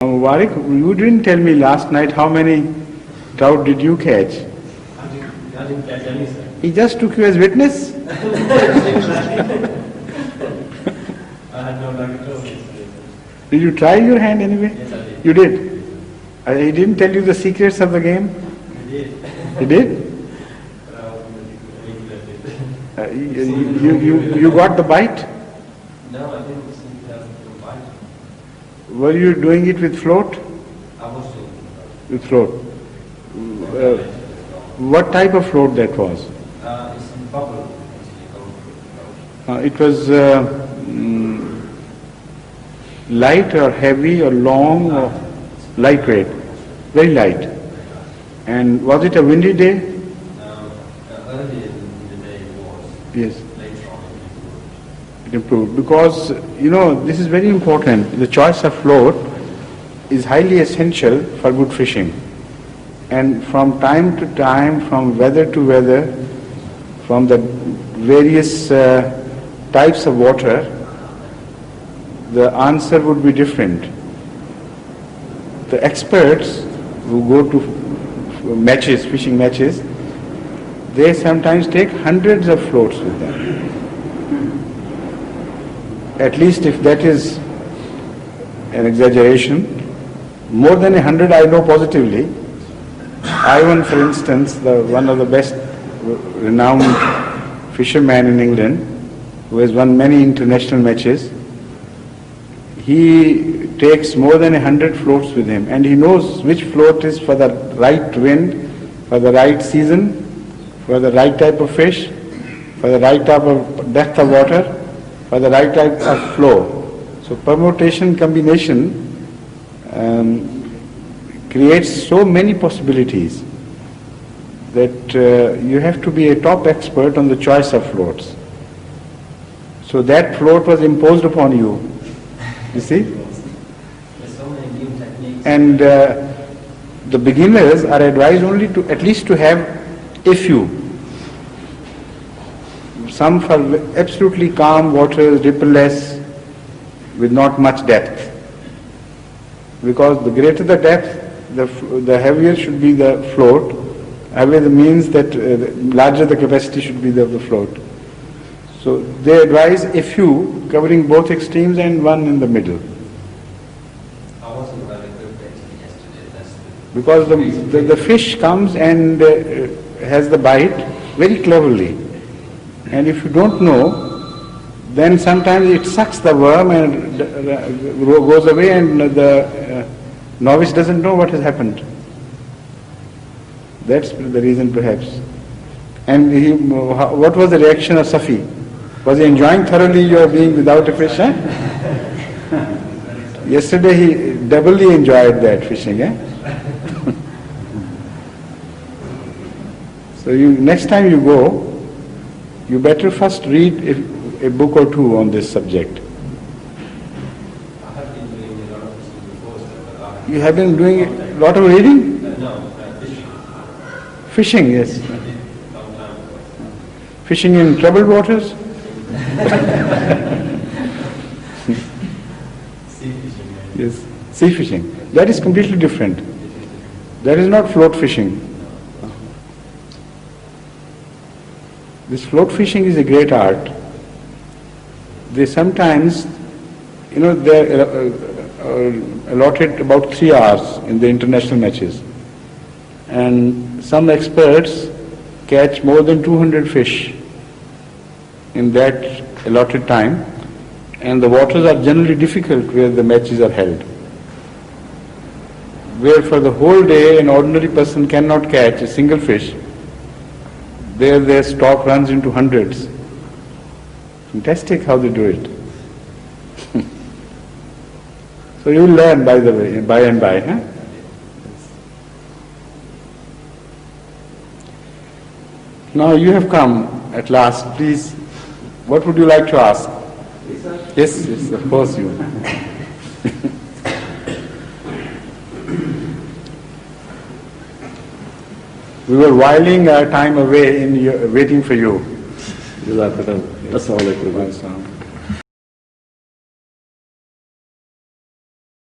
Mubarak, you didn't tell me last night how many trout did you catch? I didn't catch any, sir. He just took you as witness? I had no luck at all yesterday. Did you try your hand anyway? Yes, I did. You did? He didn't tell you the secrets of the game? I did. He did? But I wasn't really good at it. You got the bite? No, I didn't seem to have the bite. Were you doing it with float? I was doing it. With float. What type of float that was? It's in bubble, actually. It was light or heavy or long or lightweight? Very light. And was it a windy day? Earlier in the day it was. Yes. Later on It improved because, this is very important. The choice of float is highly essential for good fishing. And from time to time, from weather to weather, from the various types of water, the answer would be different. The experts who go to matches, fishing matches, they sometimes take hundreds of floats with them. At least if that is an exaggeration, more than 100 I know positively. Ivan, for instance, one of the best renowned fishermen in England, who has won many international matches, he takes more than 100 floats with him, and he knows which float is for the right wind, for the right season, for the right type of fish, for the right type of depth of water, for the right type of flow. So permutation combination creates so many possibilities that you have to be a top expert on the choice of floats. So that float was imposed upon you, you see? There's so many new techniques. And the beginners are advised only to at least to have a few. Some for absolutely calm waters, rippleless, with not much depth. Because the greater the depth, the heavier should be the float. Heavier means that larger the capacity should be of the float. So they advise a few covering both extremes and one in the middle. I wasn't very good at it yesterday. That's Because the fish comes and has the bite very cleverly. And if you don't know, then sometimes it sucks the worm and goes away, and the novice doesn't know what has happened. That's the reason perhaps. And what was the reaction of Safi? Was he enjoying thoroughly your being without a fish? Yesterday he doubly enjoyed that fishing. So next time you go, you better first read a book or two on this subject. I have been doing a lot of fishing before, sir, but I You have been doing a lot of reading? no, fishing. Fishing, yes. I did a long time ago. Fishing in troubled waters? Sea fishing. Yes. Sea fishing. That is completely different. That is not float fishing. This float fishing is a great art. They sometimes, they're allotted about 3 hours in the international matches. And some experts catch more than 200 fish in that allotted time. And the waters are generally difficult where the matches are held. Where for the whole day an ordinary person cannot catch a single fish, there their stock runs into hundreds. Fantastic how they do it. So you will learn by the way, by and by. Now you have come at last. Please, what would you like to ask? Yes, of course you. We were whiling our time away in waiting for you. Jazakallah. Assalamu alaikum.